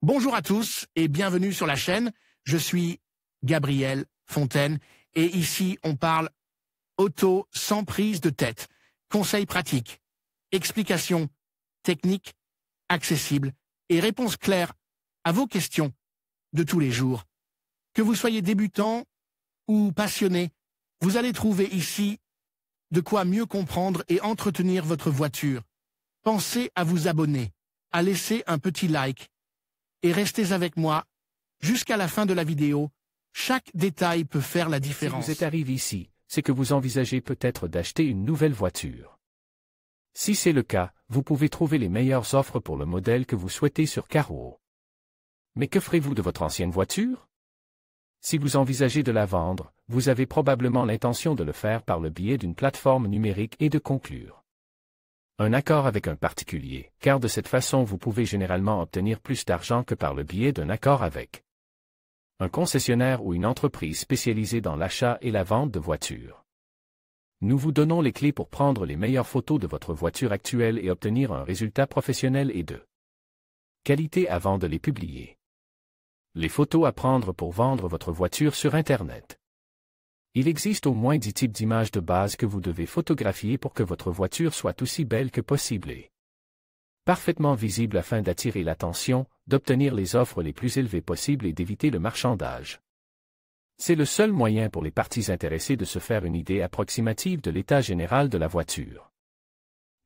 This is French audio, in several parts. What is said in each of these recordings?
Bonjour à tous et bienvenue sur la chaîne. Je suis Gabriel Fontaine et ici on parle auto sans prise de tête. Conseils pratiques, explications techniques, accessibles et réponses claires à vos questions de tous les jours. Que vous soyez débutant ou passionné, vous allez trouver ici de quoi mieux comprendre et entretenir votre voiture. Pensez à vous abonner, à laisser un petit like et restez avec moi jusqu'à la fin de la vidéo. Chaque détail peut faire la différence. Si vous êtes arrivé ici, c'est que vous envisagez peut-être d'acheter une nouvelle voiture. Si c'est le cas, vous pouvez trouver les meilleures offres pour le modèle que vous souhaitez sur Carwow. Mais que ferez-vous de votre ancienne voiture? Si vous envisagez de la vendre, vous avez probablement l'intention de le faire par le biais d'une plateforme numérique et de conclure un accord avec un particulier, car de cette façon vous pouvez généralement obtenir plus d'argent que par le biais d'un accord avec un concessionnaire ou une entreprise spécialisée dans l'achat et la vente de voitures. Nous vous donnons les clés pour prendre les meilleures photos de votre voiture actuelle et obtenir un résultat professionnel et de qualité avant de les publier. Les photos à prendre pour vendre votre voiture sur Internet. Il existe au moins 10 types d'images de base que vous devez photographier pour que votre voiture soit aussi belle que possible et parfaitement visible afin d'attirer l'attention, d'obtenir les offres les plus élevées possibles et d'éviter le marchandage. C'est le seul moyen pour les parties intéressées de se faire une idée approximative de l'état général de la voiture.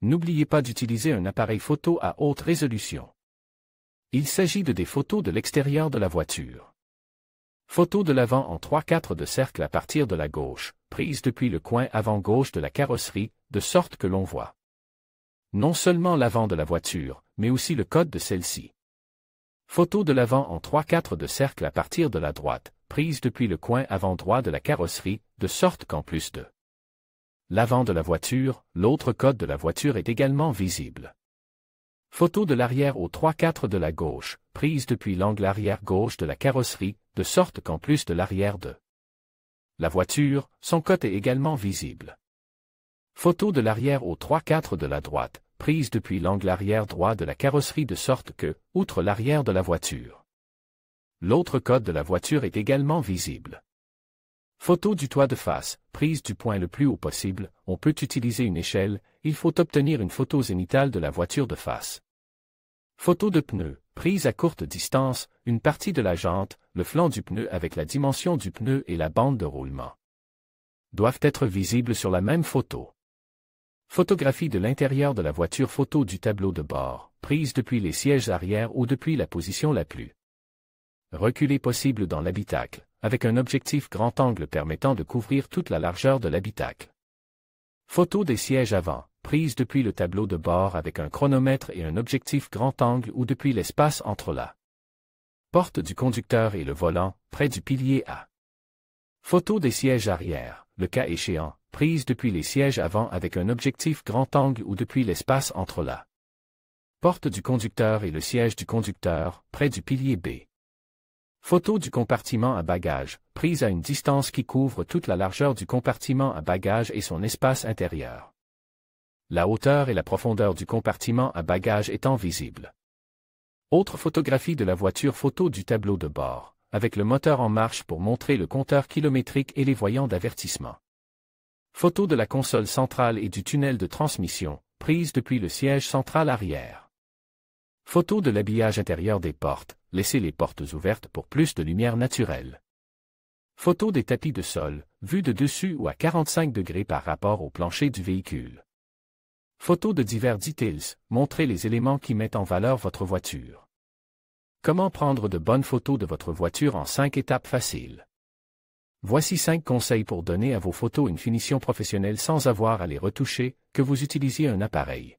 N'oubliez pas d'utiliser un appareil photo à haute résolution. Il s'agit de des photos de l'extérieur de la voiture. Photo de l'avant en 3/4 de cercle à partir de la gauche, prise depuis le coin avant gauche de la carrosserie, de sorte que l'on voit non seulement l'avant de la voiture, mais aussi le code de celle-ci. Photo de l'avant en 3/4 de cercle à partir de la droite, prise depuis le coin avant droit de la carrosserie, de sorte qu'en plus de l'avant de la voiture, l'autre code de la voiture est également visible. Photo de l'arrière aux 3/4 de la gauche, prise depuis l'angle arrière gauche de la carrosserie, de sorte qu'en plus de l'arrière de la voiture, son côte est également visible. Photo de l'arrière aux 3/4 de la droite, prise depuis l'angle arrière droit de la carrosserie de sorte que, outre l'arrière de la voiture, l'autre côte de la voiture est également visible. Photo du toit de face, prise du point le plus haut possible, on peut utiliser une échelle, il faut obtenir une photo zénithale de la voiture de face. Photo de pneu, prise à courte distance, une partie de la jante, le flanc du pneu avec la dimension du pneu et la bande de roulement doivent être visibles sur la même photo. Photographie de l'intérieur de la voiture. Photo du tableau de bord, prise depuis les sièges arrière ou depuis la position la plus reculée possible dans l'habitacle, avec un objectif grand angle permettant de couvrir toute la largeur de l'habitacle. Photo des sièges avant, prise depuis le tableau de bord avec un chronomètre et un objectif grand angle ou depuis l'espace entre la porte du conducteur et le volant, près du pilier A. Photo des sièges arrière, le cas échéant, prise depuis les sièges avant avec un objectif grand angle ou depuis l'espace entre la porte du conducteur et le siège du conducteur, près du pilier B. Photo du compartiment à bagages, prise à une distance qui couvre toute la largeur du compartiment à bagages et son espace intérieur. La hauteur et la profondeur du compartiment à bagages étant visibles. Autre photographie de la voiture. Photo du tableau de bord, avec le moteur en marche pour montrer le compteur kilométrique et les voyants d'avertissement. Photo de la console centrale et du tunnel de transmission, prise depuis le siège central arrière. Photo de l'habillage intérieur des portes, laissez les portes ouvertes pour plus de lumière naturelle. Photo des tapis de sol, vus de dessus ou à 45 degrés par rapport au plancher du véhicule. Photo de divers details, montrez les éléments qui mettent en valeur votre voiture. Comment prendre de bonnes photos de votre voiture en 5 étapes faciles. Voici 5 conseils pour donner à vos photos une finition professionnelle sans avoir à les retoucher, que vous utilisiez un appareil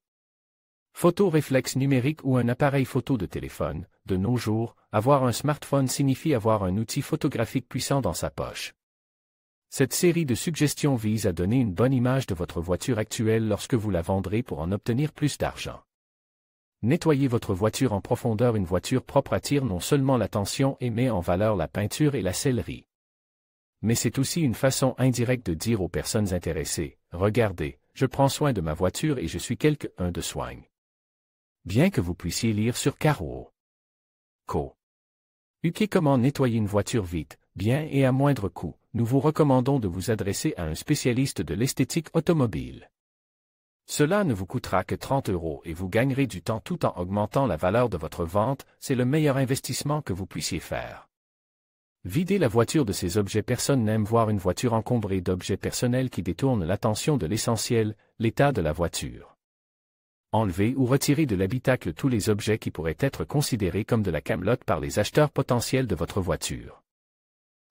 photo réflexe numérique ou un appareil photo de téléphone. De nos jours, avoir un smartphone signifie avoir un outil photographique puissant dans sa poche. Cette série de suggestions vise à donner une bonne image de votre voiture actuelle lorsque vous la vendrez pour en obtenir plus d'argent. Nettoyer votre voiture en profondeur. Une voiture propre attire non seulement l'attention et met en valeur la peinture et la sellerie. Mais c'est aussi une façon indirecte de dire aux personnes intéressées, « Regardez, je prends soin de ma voiture et je suis quelqu'un de soigne. » Bien que vous puissiez lire sur Carwow Co. UK. Comment nettoyer une voiture vite, bien et à moindre coût. Nous vous recommandons de vous adresser à un spécialiste de l'esthétique automobile. Cela ne vous coûtera que 30 € et vous gagnerez du temps tout en augmentant la valeur de votre vente. C'est le meilleur investissement que vous puissiez faire. Videz la voiture de ses objets. Personne n'aime voir une voiture encombrée d'objets personnels qui détournent l'attention de l'essentiel, l'état de la voiture. Enlevez ou retirez de l'habitacle tous les objets qui pourraient être considérés comme de la camelote par les acheteurs potentiels de votre voiture.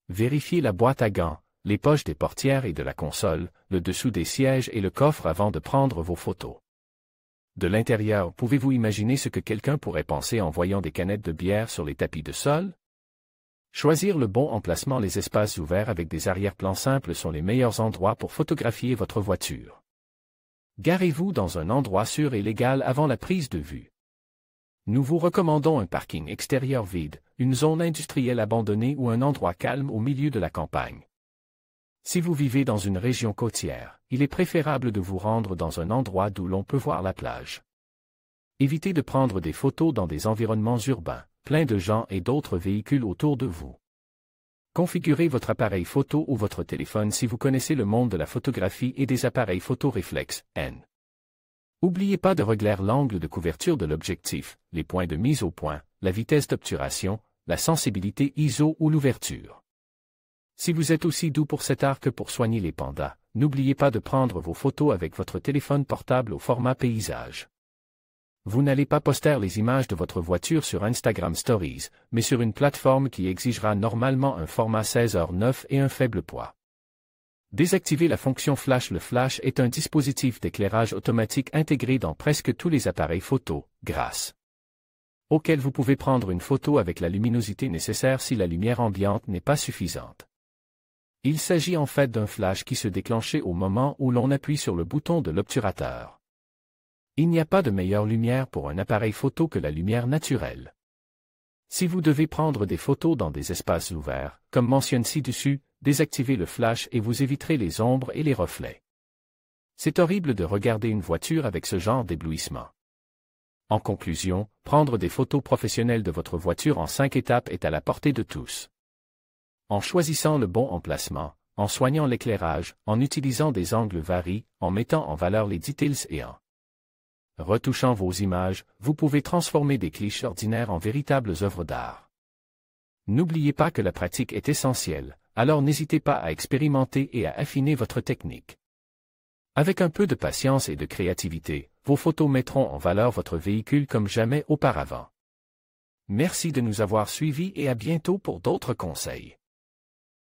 Vérifiez la boîte à gants, les poches des portières et de la console, le dessous des sièges et le coffre avant de prendre vos photos. De l'intérieur, pouvez-vous imaginer ce que quelqu'un pourrait penser en voyant des canettes de bière sur les tapis de sol? Choisir le bon emplacement. Les espaces ouverts avec des arrière-plans simples sont les meilleurs endroits pour photographier votre voiture. Garez-vous dans un endroit sûr et légal avant la prise de vue. Nous vous recommandons un parking extérieur vide, une zone industrielle abandonnée ou un endroit calme au milieu de la campagne. Si vous vivez dans une région côtière, il est préférable de vous rendre dans un endroit d'où l'on peut voir la plage. Évitez de prendre des photos dans des environnements urbains, pleins de gens et d'autres véhicules autour de vous. Configurez votre appareil photo ou votre téléphone si vous connaissez le monde de la photographie et des appareils photo réflexes, N. N'oubliez pas de régler l'angle de couverture de l'objectif, les points de mise au point, la vitesse d'obturation, la sensibilité ISO ou l'ouverture. Si vous êtes aussi doux pour cet art que pour soigner les pandas, n'oubliez pas de prendre vos photos avec votre téléphone portable au format paysage. Vous n'allez pas poster les images de votre voiture sur Instagram Stories, mais sur une plateforme qui exigera normalement un format 16:9 et un faible poids. Désactivez la fonction flash. Le flash est un dispositif d'éclairage automatique intégré dans presque tous les appareils photo, grâce auquel vous pouvez prendre une photo avec la luminosité nécessaire si la lumière ambiante n'est pas suffisante. Il s'agit en fait d'un flash qui se déclenche au moment où l'on appuie sur le bouton de l'obturateur. Il n'y a pas de meilleure lumière pour un appareil photo que la lumière naturelle. Si vous devez prendre des photos dans des espaces ouverts, comme mentionné ci-dessus, désactivez le flash et vous éviterez les ombres et les reflets. C'est horrible de regarder une voiture avec ce genre d'éblouissement. En conclusion, prendre des photos professionnelles de votre voiture en 5 étapes est à la portée de tous. En choisissant le bon emplacement, en soignant l'éclairage, en utilisant des angles variés, en mettant en valeur les details et en retouchant vos images, vous pouvez transformer des clichés ordinaires en véritables œuvres d'art. N'oubliez pas que la pratique est essentielle, alors n'hésitez pas à expérimenter et à affiner votre technique. Avec un peu de patience et de créativité, vos photos mettront en valeur votre véhicule comme jamais auparavant. Merci de nous avoir suivis et à bientôt pour d'autres conseils.